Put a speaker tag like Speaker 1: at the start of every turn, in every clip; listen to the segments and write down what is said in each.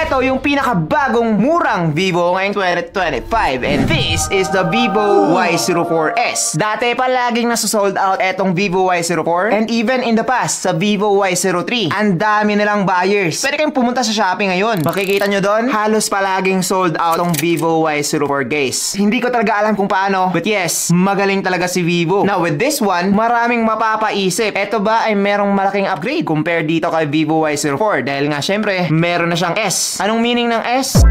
Speaker 1: Ito yung pinakabagong murang Vivo ngayong 2025. And this is the Vivo Y04S. Dati palaging nasa-sold out etong Vivo Y04. And even in the past, sa Vivo Y03, ang dami nilang buyers. Pwede kayong pumunta sa Shopee ngayon. Makikita nyo doon, halos palaging sold out tong Vivo Y04 guys. Hindi ko talaga alam kung paano, but yes, magaling talaga si Vivo. Now with this one, maraming mapapaisip. Ito ba ay merong malaking upgrade compared dito kay Vivo Y04? Dahil nga syempre, meron na siyang S. Anong meaning ng S?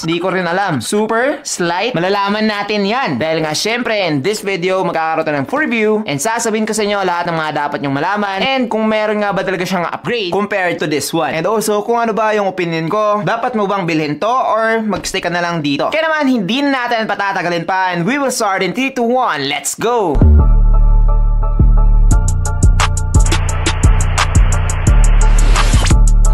Speaker 1: Di ko rin alam. Super? Slight? Malalaman natin yan. Dahil nga syempre, in this video, magkakaroon ng full review and sasabihin ko sa inyo lahat ng mga dapat nyong malaman and kung meron nga ba talaga siyang upgrade compared to this one. And also, kung ano ba yung opinion ko, dapat mo bang bilhin to or magstay ka na lang dito? Kaya naman, hindi natin patatagalin pa and we will start in 3, 2, 1. Let's go!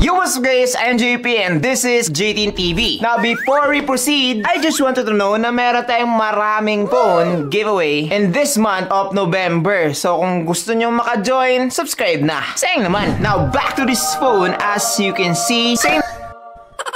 Speaker 1: Yo, what's up guys, I'm JP and this is JTeen TV. Now before we proceed, I just wanted to know na meron tayong maraming phone giveaway in this month of November. So kung gusto nyo maka-join, subscribe na. Sayang naman. Now back to this phone, as you can see,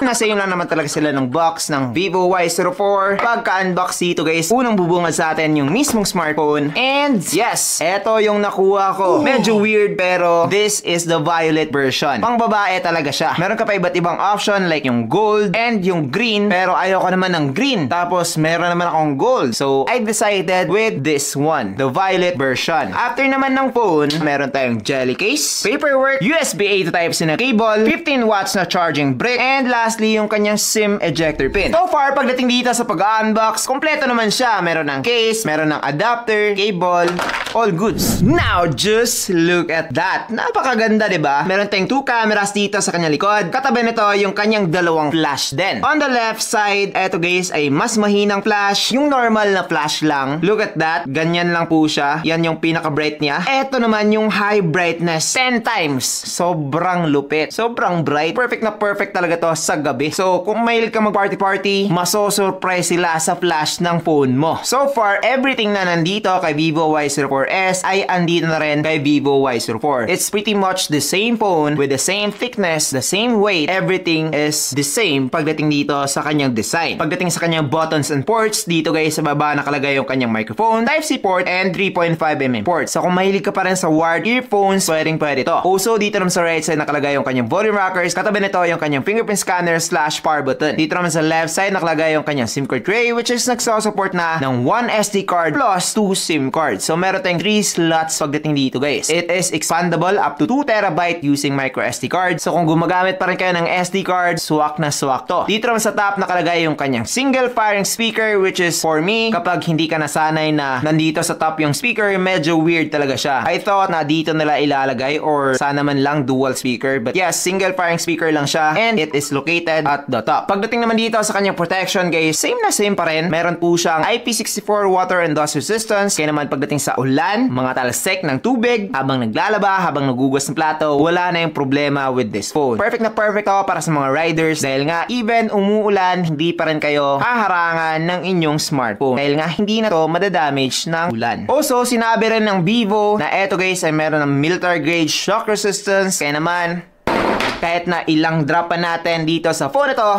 Speaker 1: nasa yun lang naman talaga sila ng box ng Vivo Y04. Pagka-unbox dito guys, unang bubungad sa atin yung mismong smartphone. And yes, eto yung nakuha ko. Medyo weird pero this is the violet version. Pang babae talaga siya. Meron ka pa iba't ibang option like yung gold and yung green. Pero ayoko naman ng green. Tapos meron naman akong gold. So I decided with this one, the violet version. After naman ng phone, meron tayong jelly case, paperwork, USB-A to Type-C na cable, 15 watts na charging brick, and lastly, yung kanyang SIM ejector pin. So far, pagdating dito sa pag-unbox, kompleto naman siya. Meron ng case, meron ng adapter, cable, all goods. Now, just look at that. Napakaganda, diba? Meron tayong 2 cameras dito sa kanyang likod. Katabi nito yung kanyang dalawang flash din. On the left side, eto guys, ay mas mahinang flash. Yung normal na flash lang. Look at that. Ganyan lang po siya. Yan yung pinaka-bright niya. Eto naman yung high brightness. 10 times. Sobrang lupit. Sobrang bright. Perfect na perfect talaga to sa gabi. So, kung mahilig ka mag-party-party, maso-surprise sila sa flash ng phone mo. So far, everything na nandito kay Vivo Y04S ay andito na rin kay Vivo Y04. It's pretty much the same phone with the same thickness, the same weight. Everything is the same pagdating dito sa kanyang design. Pagdating sa kanyang buttons and ports, dito guys sa baba nakalagay yung kanyang microphone, Type-C port, and 3.5mm port. So, kung mahilig ka pa rin sa wired earphones, pwede to. Also, dito naman sa right side nakalagay yung kanyang volume rockers. Katabi nito yung kanyang fingerprint scanner/power button. Dito naman sa left side nakalagay yung kanyang SIM card tray, which is nagsusupport na ng 1 SD card plus 2 SIM cards. So meron tayong 3 slots pagdating dito guys. It is expandable up to 2 TB using micro SD card. So kung gumagamit pa rin kayo ng SD card, swak na swak to. Dito naman sa top nakalagay yung kanyang single firing speaker, which is for me, kapag hindi ka nasanay na nandito sa top yung speaker, medyo weird talaga siya. I thought na dito nila ilalagay or sana man lang dual speaker, but yes, single firing speaker lang siya and it is located at the top. Pagdating naman dito sa kanyang protection guys, same na same pa rin. Meron po siyang IP64 water and dust resistance. Kaya naman pagdating sa ulan, mga talsik ng tubig, habang naglalaba, habang nagugas ng plato, wala na yung problema with this phone. Perfect na perfect to para sa mga riders dahil nga even umuulan, hindi pa rin kayo haharangan ng inyong smartphone dahil nga hindi na to madadamage ng ulan. Also, sinabi rin ng Vivo na eto guys ay meron ng military grade shock resistance. Kaya naman kahit na ilang drop pa natin dito sa phone ito,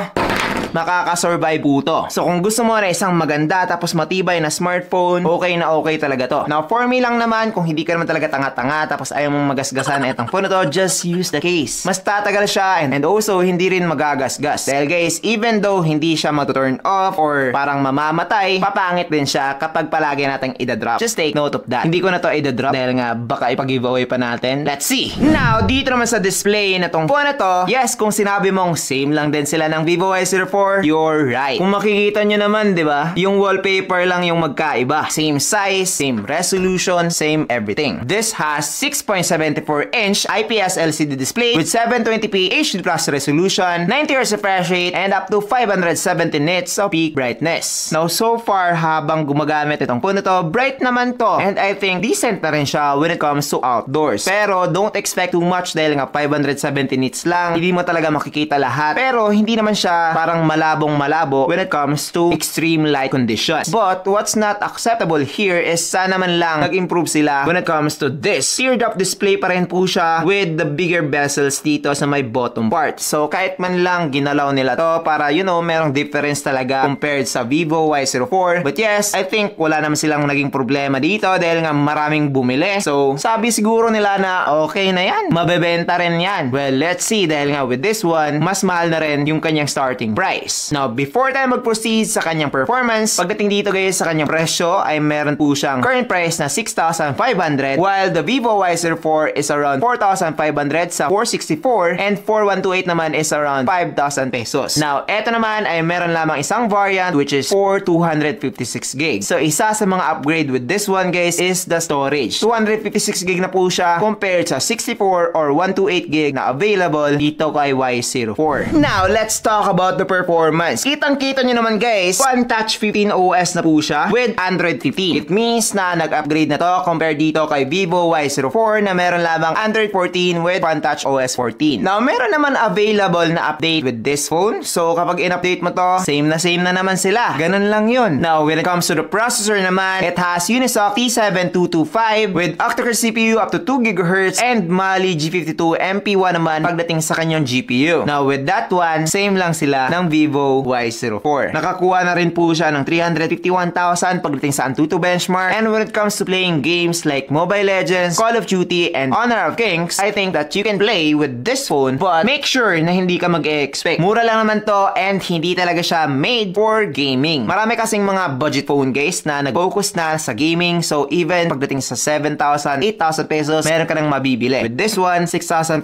Speaker 1: makakasurvive po to. So kung gusto mo na isang maganda tapos matibay na smartphone, okay na okay talaga to. Now for me lang naman, kung hindi ka naman talaga tanga-tanga tapos ayaw mong magasgasan na itong phone na to, just use the case. Mas tatagal siya and also hindi rin magagasgas. Dahil guys, even though hindi siya matuturn off or parang mamamatay, papangit din siya kapag palagi nating idadrop. Just take note of that. Hindi ko na to idadrop dahil nga baka ipag-giveaway pa natin. Let's see. Now, dito naman sa display na tong phone na to, yes, kung sinabi mong same lang din sila ng Vivo Y04, you're right. Kung makikita nyo naman, di ba? Yung wallpaper lang yung magkaiba. Same size, same resolution, same everything. This has 6.74-inch IPS LCD display with 720p HD+ resolution, 90Hz refresh rate, and up to 570 nits of peak brightness. Now, so far, habang gumagamit itong phone na to, bright naman to. And I think decent na rin siya when it comes to outdoors. Pero, don't expect too much dahil nga 570 nits lang. Hindi mo talaga makikita lahat. Pero, hindi naman siya parang malabong malabo when it comes to extreme light conditions. But what's not acceptable here is sana man lang nag-improve sila when it comes to this. Teardrop display pa rin po siya with the bigger bezels dito sa may bottom part. So kahit man lang ginalaw nila to para merong difference talaga compared sa Vivo Y04. But yes, I think wala naman silang naging problema dito dahil nga maraming bumili. So sabi siguro nila na okay na yan, mabebenta rin yan. Well, let's see dahil nga with this one, mas mahal na rin yung kanyang starting price. Now, before tayo mag-proceed sa kanyang performance, pagdating dito guys sa kanyang presyo ay meron po siyang current price na 6,500 while the Vivo Y04 is around 4,500 sa 464 and 4128 naman is around 5,000 pesos. Now, eto naman ay meron lamang isang variant which is for 256 gig. So, isa sa mga upgrade with this one guys is the storage. 256 gig na po siya compared sa 64 or 128 gig na available dito kay Y04. Now, let's talk about the performance. Kitang-kita nyo naman guys, One Touch 15 OS na po siya with Android 15. It means na nag-upgrade na to compared dito kay Vivo Y04 na meron lamang Android 14 with One Touch OS 14. Now, meron naman available na update with this phone. So, kapag in-update mo to, same na naman sila. Ganun lang yun. Now, when it comes to the processor naman, it has Unisoc T7225 with octa-core CPU up to 2 GHz and Mali G52 MP1 naman pagdating sa kanyang GPU. Now, with that one, same lang sila ng Vivo Y04. Nakakuha na rin po siya ng 351,000 pagdating sa Antutu benchmark. And when it comes to playing games like Mobile Legends, Call of Duty, and Honor of Kings, I think that you can play with this phone, but make sure na hindi ka mag-expect. Mura lang naman to and hindi talaga siya made for gaming. Marami kasing mga budget phone guys na nag-focus na sa gaming, so even pagdating sa 7,000, 8,000 pesos, meron ka nang mabibili. With this one, 6,500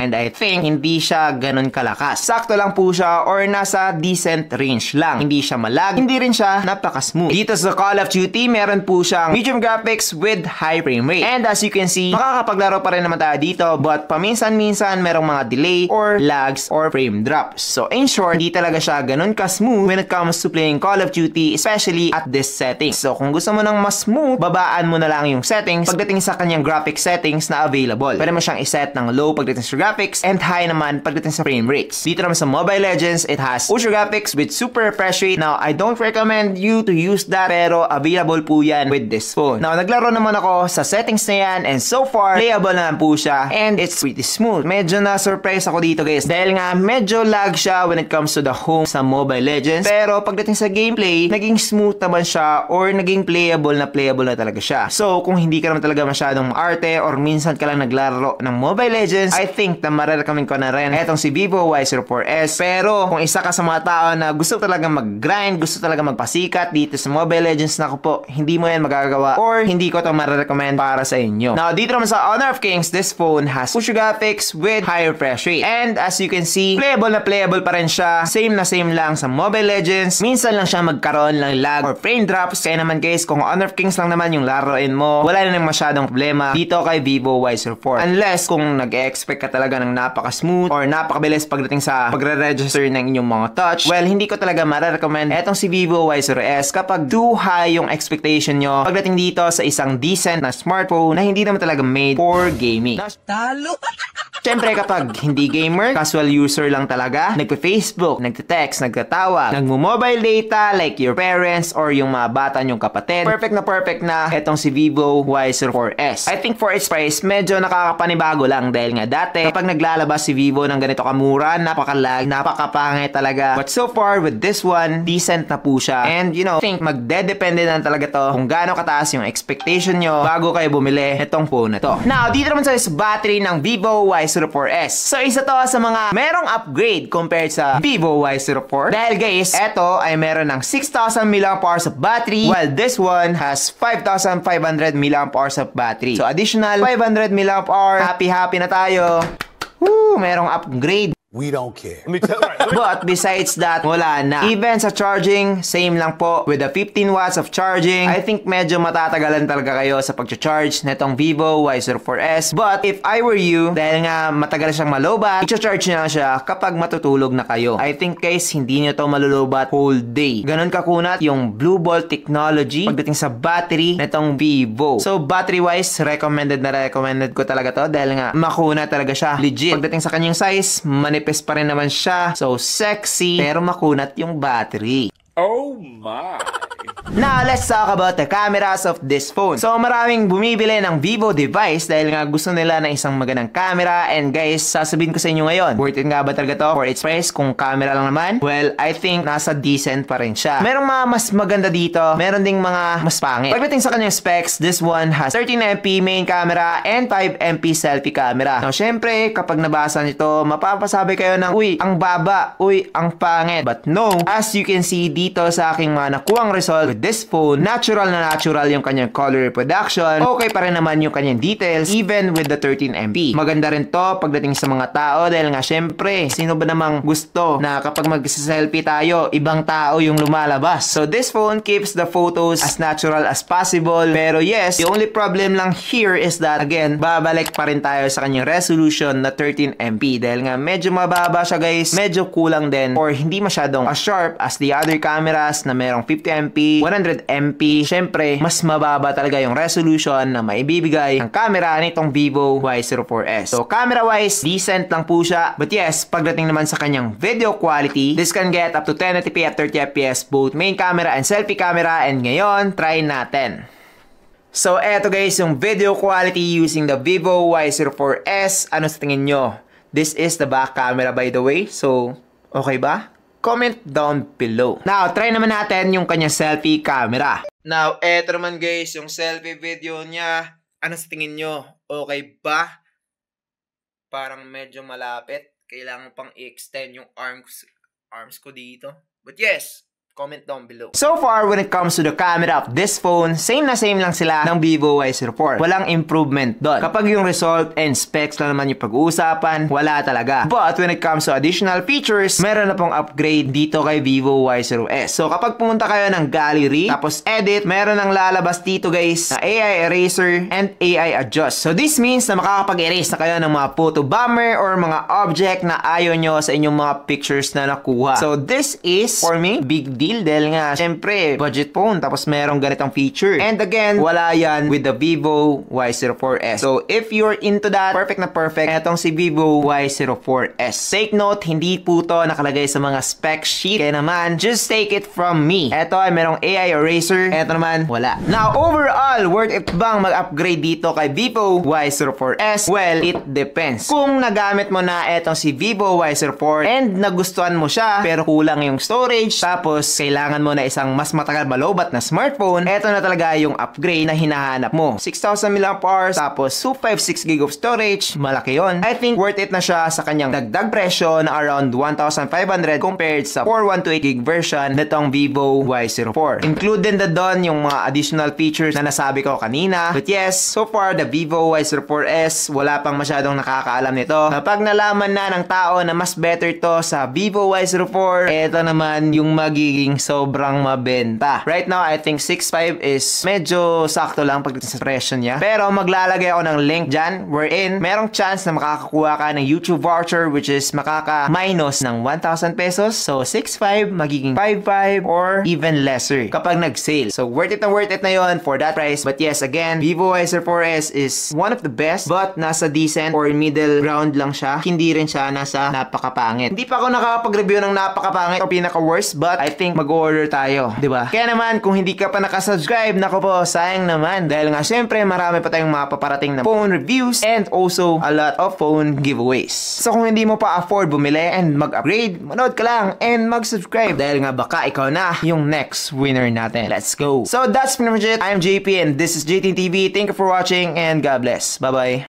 Speaker 1: and I think hindi siya ganun kalakas. Sakto lang po siya or nasa decent range lang. Hindi siya malag, hindi rin siya napaka-smooth. Dito sa Call of Duty, meron po siyang medium graphics with high frame rate. And as you can see, makakapaglaro pa rin naman tayo dito, but paminsan-minsan merong mga delay or lags or frame drops. So in short, hindi talaga siya ganun ka-smooth when it comes to playing Call of Duty, especially at this setting. So kung gusto mo ng mas smooth, babaan mo na lang yung settings pagdating sa kanyang graphic settings na available. Pwede mo siyang iset ng low pagdating sa graphics and high naman pagdating sa frame rates. Dito naman sa Mobile Legends, it has ultra graphics with super refresh rate. Now, I don't recommend you to use that pero available po yan with this phone. Now, naglaro naman ako sa settings na yan and so far, playable naman po siya and it's pretty smooth. Medyo na-surprise ako dito guys dahil nga medyo lag siya when it comes to the home sa Mobile Legends pero pagdating sa gameplay, naging smooth naman siya or naging playable na talaga siya. So, kung hindi ka naman talaga masyadong arte or minsan ka lang naglaro ng Mobile Legends, I think na marirecommend ko na rin etong si Vivo Y04S. Pero, kung isa ka sa mga tao na gusto talaga mag-grind, gusto talaga magpasikat dito sa Mobile Legends, naku po, hindi mo yan magagawa or hindi ko ito marirecommend para sa inyo. Now, dito naman sa Honor of Kings, this phone has ultra graphics with high refresh rate. And as you can see, playable pa rin siya. Same lang sa Mobile Legends. Minsan lang siya magkaroon ng lag or frame drops. Kaya naman guys, kung Honor of Kings lang naman yung laruin mo, wala na nang masyadong problema dito kay Vivo Y04. Unless kung nag-expect ka talaga ng napaka-smooth or napakabilis pagdating sa pagre-register ng inyong mga touch, well, hindi ko talaga marirecommend etong si Vivo Y04S kapag too high yung expectation nyo pagdating dito sa isang decent na smartphone na hindi naman talaga made for gaming. Talo! Siyempre kapag hindi gamer, casual user lang talaga, nagpe-Facebook, nagte-text, nagtatawag, nagmo-mobile data like your parents or yung mga bata nyong kapatid, perfect na etong si Vivo Y04S. I think for its price, medyo nakakapanibago lang dahil nga dati, kapag naglalabas si Vivo ng ganito kamura, napakalag, napakapangit talaga. But so far, with this one, decent na po siya. And I think magdedepende na talaga to kung gaano kataas yung expectation nyo bago kayo bumili itong phone na to. Now, dito naman sa battery ng Vivo Y04S. So, isa to sa mga merong upgrade compared sa Vivo Y04. Dahil guys, eto ay meron ng 6,000 mAh of battery while this one has 5,500 mAh of battery. So, additional 500 mAh. Happy na tayo. Woo, merong upgrade.
Speaker 2: We don't care.
Speaker 1: But besides that, wala na. Even sa charging, same lang po. With the 15 watts of charging, I think medyo matatagalan talaga kayo sa pag-charge netong Vivo Y04S. But if I were you, dahil nga matagal siyang malobat, i-charge nyo lang siya kapag matutulog na kayo. I think guys, hindi nyo to malulobat whole day. Ganon kakunat yung Blue Bolt technology pagdating sa battery netong Vivo. So battery wise, recommended ko talaga to dahil nga makuna talaga siya. Legit. Pagdating sa kanyang size, manipis nipis pa rin naman siya. So sexy, pero makunat yung battery.
Speaker 2: Oh my!
Speaker 1: Now, let's talk about the cameras of this phone. So, maraming bumibili ng Vivo device dahil nga gusto nila ng isang magandang camera. And guys, sasabihin ko sa inyo ngayon, worth it nga ba talaga to for its price kung camera lang naman? Well, I think nasa decent pa rin siya. Merong mga mas maganda dito, meron ding mga mas pangit. Pagdating sa kanyang specs, this one has 13MP main camera and 5MP selfie camera. Now, syempre, kapag nabasa nito, mapapasabi kayo ng, uy, ang baba, uy, ang pangit. But no, as you can see dito sa aking mga nakuhang result with this phone, natural na natural yung kanyang color reproduction. Okay pa rin naman yung kanyang details, even with the 13MP. Maganda rin to pagdating sa mga tao dahil nga syempre, sino ba namang gusto na kapag mag-selfie tayo, ibang tao yung lumalabas. So this phone keeps the photos as natural as possible. Pero yes, the only problem lang here is that, again, babalik pa rin tayo sa kanyang resolution na 13MP dahil nga medyo mababa siya guys, medyo kulang din or hindi masyadong as sharp as the other cameras na merong 50MP, 100MP. Syempre, mas mababa talaga yung resolution na maibibigay ng camera nitong Vivo Y04S. So, camera-wise, decent lang po siya. But yes, pagdating naman sa kanyang video quality, this can get up to 1080p at 30fps, both main camera and selfie camera. And ngayon, try natin. So, eto guys, yung video quality using the Vivo Y04S. Ano sa tingin nyo? This is the back camera by the way. So, okay ba? Comment down below. Now, try naman natin yung kanyang selfie camera. Now, eto naman guys, yung selfie video niya. Ano sa tingin nyo? Okay ba? Parang medyo malapit. Kailangan pang i-extend yung arms ko dito. But yes, comment down below. So far, when it comes to the camera of this phone, same na same lang sila ng Vivo Y04. Walang improvement doon. Kapag yung result and specs lang naman yung pag-uusapan, wala talaga. But when it comes to additional features, meron na pong upgrade dito kay Vivo Y0S. So kapag pumunta kayo ng gallery, tapos edit, meron nang lalabas dito guys na AI eraser and AI adjust. So this means na makakapag-erase na kayo ng mga photo bomber or mga object na ayaw nyo sa inyong mga pictures na nakuha. So this is, for me, big deal dahil nga, syempre, budget phone tapos merong ganitong feature. And again, wala yan with the Vivo Y04S. So, if you're into that, perfect na perfect, etong si Vivo Y04S. Take note, hindi po to nakalagay sa mga spec sheet. Kaya naman, just take it from me. Eto ay merong AI eraser. Eto naman, wala. Now, overall, worth it bang mag-upgrade dito kay Vivo Y04S? Well, it depends. Kung nagamit mo na etong si Vivo Y04 and nagustuhan mo siya, pero kulang yung storage, tapos kailangan mo na isang mas matagal malobat na smartphone, eto na talaga yung upgrade na hinahanap mo. 6,000 mAh, tapos 256 GB of storage, malaki yon. I think worth it na siya sa kanyang dagdag presyo na around 1,500 compared sa 4128 GB version nitong Vivo Y04. Included na doon yung mga additional features na nasabi ko kanina. But yes, so far the Vivo Y04S, wala pang masyadong nakakaalam nito. Kapag nalaman na ng tao na mas better to sa Vivo Y04, eto naman yung magiging sobrang mabenta. Right now, I think 6.5 is medyo sakto lang pagdating sa presyo niya. Pero maglalagay ako ng link dyan wherein merong chance na makakakuha ka ng YouTube voucher which is makaka-minus ng 1,000 pesos. So, 6.5 magiging 5.5 or even lesser kapag nag-sale. So, worth it na yon for that price. But yes, again, Vivo Y04S is one of the best but nasa decent or middle ground lang siya. Hindi rin siya nasa napakapangit. Hindi pa ako nakakapag-review ng napakapangit o pinaka-worst but I think mag-order tayo, di ba? Kaya naman, kung hindi ka pa nakasubscribe, nako po, sayang naman. Dahil nga, syempre, marami pa tayong mga paparating na phone reviews and also a lot of phone giveaways. So, kung hindi mo pa afford bumili and mag-upgrade, manood ka lang and mag-subscribe. Dahil nga, baka ikaw na yung next winner natin. Let's go! So, that's pretty much it. I'm JP and this is JT TV. Thank you for watching and God bless. Bye-bye!